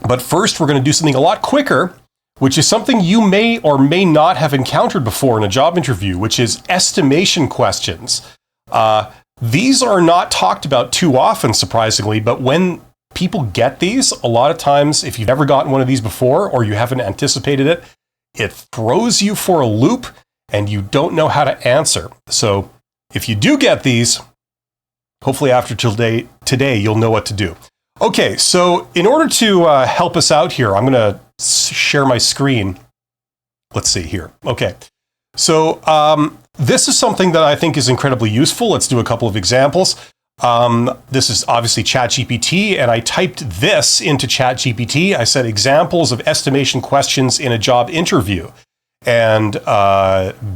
But first, we're going to do something a lot quicker, which is something you may or may not have encountered before in a job interview, which is estimation questions. These are not talked about too often, surprisingly, but when people get these, a lot of times, if you've never gotten one of these before or you haven't anticipated it, it throws you for a loop and you don't know how to answer. So if you do get these, hopefully after today, you'll know what to do. Okay, so in order to help us out here, I'm going to share my screen. Let's see here. Okay, so this is something that I think is incredibly useful. Let's do a couple of examples. This is obviously ChatGPT, and I typed this into ChatGPT. I said examples of estimation questions in a job interview. And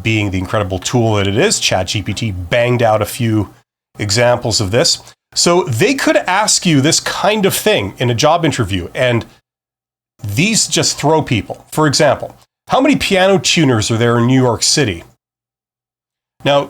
being the incredible tool that it is, ChatGPT banged out a few examples of this. So they could ask you this kind of thing in a job interview, and these just throw people. For example, how many piano tuners are there in New York City? Now,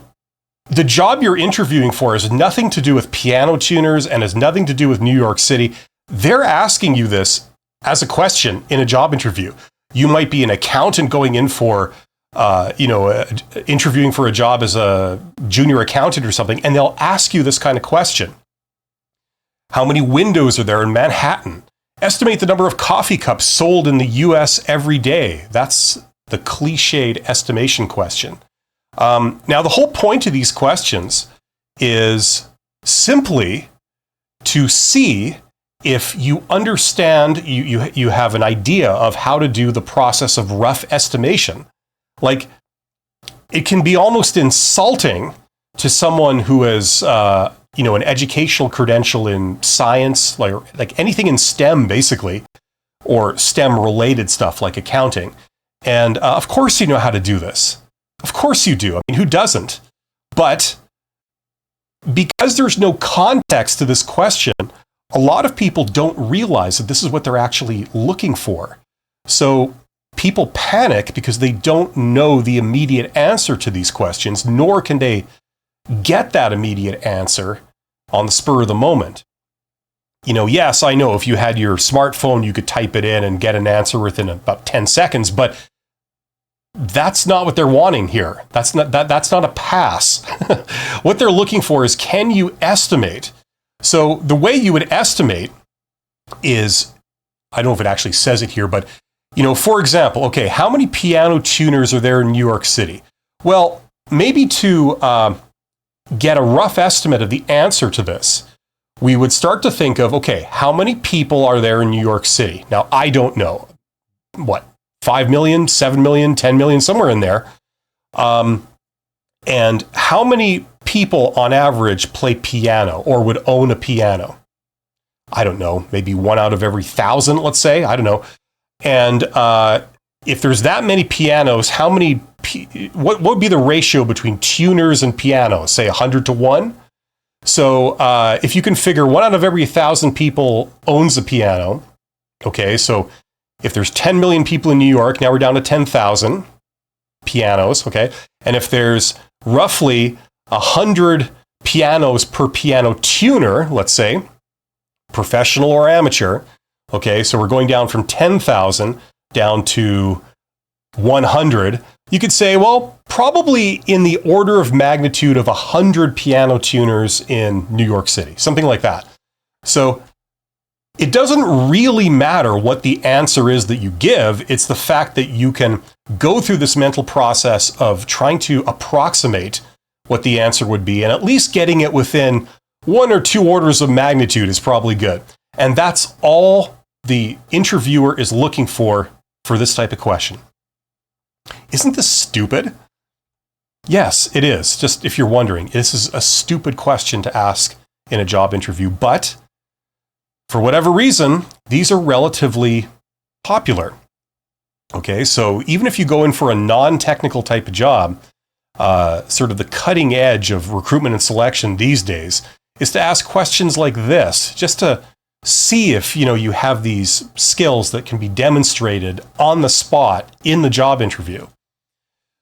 the job you're interviewing for has nothing to do with piano tuners and has nothing to do with New York City. They're asking you this as a question in a job interview. You might be an accountant going in for, interviewing for a job as a junior accountant or something, and they'll ask you this kind of question. How many windows are there in Manhattan? Estimate the number of coffee cups sold in the US every day. That's the cliched estimation question. Now, the whole point of these questions is simply to see if you understand, you have an idea of how to do the process of rough estimation. Like, it can be almost insulting to someone who has, an educational credential in science, like anything in STEM, basically, or STEM-related stuff like accounting. And of course you know how to do this. Of course you do. I mean, who doesn't? But because there's no context to this question, a lot of people don't realize that this is what they're actually looking for. So people panic because they don't know the immediate answer to these questions, nor can they get that immediate answer on the spur of the moment. Yes, I know if you had your smartphone, you could type it in and get an answer within about 10 seconds, but that's not what they're wanting here. That's not a pass. What they're looking for is, can you estimate? So the way you would estimate is, I don't know if it actually says it here, but, for example, okay, how many piano tuners are there in New York City? Well, maybe to get a rough estimate of the answer to this, we would start to think of, okay, how many people are there in New York City? Now, I don't know. What? 5 million, 7 million, 10 million, somewhere in there. And how many people on average play piano or would own a piano? I don't know, maybe 1 out of every 1,000, let's say. I don't know. And if there's that many pianos, what would be the ratio between tuners and pianos? Say 100 to 1? So if you can figure 1 out of every 1,000 people owns a piano, okay, so if there's 10 million people in New York, now we're down to 10,000 pianos, okay? And if there's roughly 100 pianos per piano tuner, let's say, professional or amateur, okay, so we're going down from 10,000 down to 100, you could say, well, probably in the order of magnitude of 100 piano tuners in New York City, something like that. So it doesn't really matter what the answer is that you give. It's the fact that you can go through this mental process of trying to approximate what the answer would be, and at least getting it within 1 or 2 orders of magnitude is probably good. And that's all the interviewer is looking for this type of question. Isn't this stupid? Yes, it is. Just if you're wondering, this is a stupid question to ask in a job interview, but for whatever reason, these are relatively popular. Okay, so even if you go in for a non-technical type of job, sort of the cutting edge of recruitment and selection these days is to ask questions like this, just to see if you have these skills that can be demonstrated on the spot in the job interview.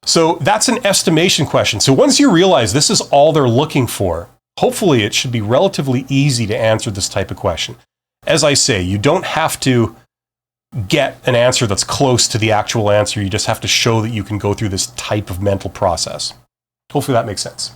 So that's an estimation question. So once you realize this is all they're looking for, hopefully it should be relatively easy to answer this type of question. As I say, you don't have to get an answer that's close to the actual answer. You just have to show that you can go through this type of mental process. Hopefully that makes sense.